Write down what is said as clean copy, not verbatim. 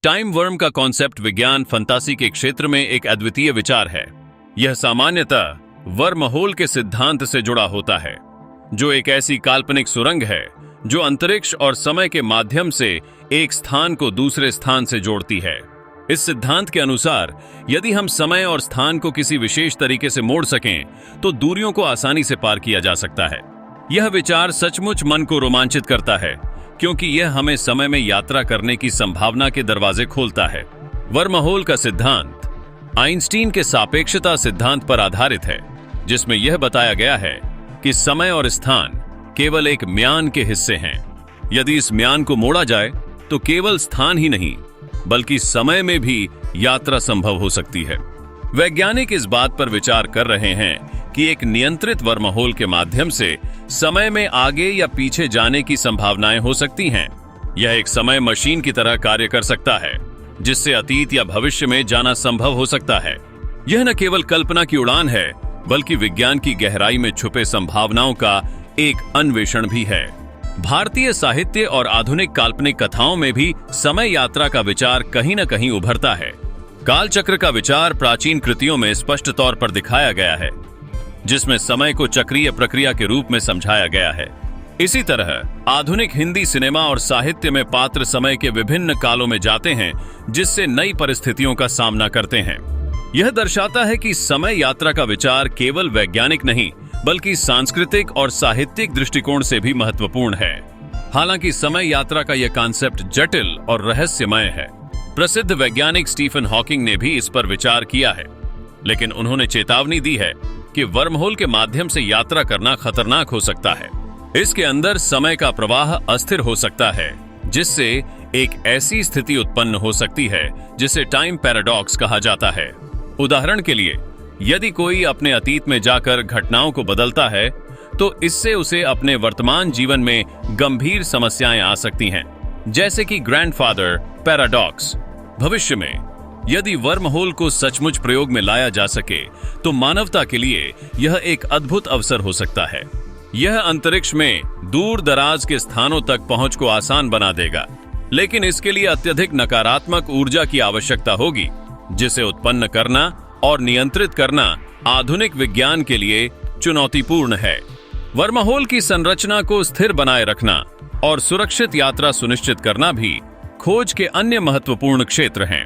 Time worm का concept विज्ञान फंतासी के क्षेत्र में एक अद्वितीय विचार है। यह सामान्यतः वर्महोल के सिद्धांत से जुड़ा होता है, जो एक ऐसी काल्पनिक सुरंग है जो अंतरिक्ष और समय के माध्यम से एक स्थान को दूसरे स्थान से जोड़ती है। इस सिद्धांत के अनुसार यदि हम समय और स्थान को किसी विशेष तरीके से मोड़ सकें तो दूरियों को आसानी से पार किया जा सकता है। यह विचार सचमुच मन को रोमांचित करता है, क्योंकि यह हमें समय में यात्रा करने की संभावना के दरवाजे खोलता है। वर्महोल का सिद्धांत आइंस्टीन के सापेक्षता सिद्धांत पर आधारित है, जिसमें यह बताया गया है कि समय और स्थान केवल एक म्यान के हिस्से हैं। यदि इस म्यान को मोड़ा जाए तो केवल स्थान ही नहीं बल्कि समय में भी यात्रा संभव हो सकती है। वैज्ञानिक इस बात पर विचार कर रहे हैं कि एक नियंत्रित वर्महोल के माध्यम से समय में आगे या पीछे जाने की संभावनाएं हो सकती हैं। यह एक समय मशीन की तरह कार्य कर सकता है, जिससे अतीत या भविष्य में जाना संभव हो सकता है। यह न केवल कल्पना की उड़ान है, बल्कि विज्ञान की गहराई में छुपे संभावनाओं का एक अन्वेषण भी है। भारतीय साहित्य और आधुनिक काल्पनिक कथाओं में भी समय यात्रा का विचार कहीं न कहीं उभरता है। कालचक्र का विचार प्राचीन कृतियों में स्पष्ट तौर पर दिखाया गया है, जिसमें समय को चक्रीय प्रक्रिया के रूप में समझाया गया है। इसी तरह आधुनिक हिंदी सिनेमा और साहित्य में पात्र समय के विभिन्न कालों में जाते हैं, जिससे नई परिस्थितियों का सामना करते हैं। यह दर्शाता है कि समय यात्रा का विचार केवल वैज्ञानिक नहीं बल्कि सांस्कृतिक और साहित्यिक दृष्टिकोण से भी महत्वपूर्ण है। हालांकि समय यात्रा का यह कॉन्सेप्ट जटिल और रहस्यमय है। प्रसिद्ध वैज्ञानिक स्टीफन हॉकिंग ने भी इस पर विचार किया है, लेकिन उन्होंने चेतावनी दी है कि वर्महोल के माध्यम से यात्रा करना खतरनाक हो सकता है। इसके अंदर समय का प्रवाह अस्थिर हो सकता है, जिससे एक ऐसी स्थिति उत्पन्न हो सकती है जिसे टाइम पैराडॉक्स कहा जाता है। उदाहरण के लिए, यदि कोई अपने अतीत में जाकर घटनाओं को बदलता है तो इससे उसे अपने वर्तमान जीवन में गंभीर समस्याएं आ सकती हैं, जैसे कि ग्रैंडफादर पैराडॉक्स। भविष्य में यदि वर्महोल को सचमुच प्रयोग में लाया जा सके तो मानवता के लिए यह एक अद्भुत अवसर हो सकता है। यह अंतरिक्ष में दूर दराज के स्थानों तक पहुंच को आसान बना देगा, लेकिन इसके लिए अत्यधिक नकारात्मक ऊर्जा की आवश्यकता होगी, जिसे उत्पन्न करना और नियंत्रित करना आधुनिक विज्ञान के लिए चुनौतीपूर्ण है। वर्महोल की संरचना को स्थिर बनाए रखना और सुरक्षित यात्रा सुनिश्चित करना भी खोज के अन्य महत्वपूर्ण क्षेत्र हैं।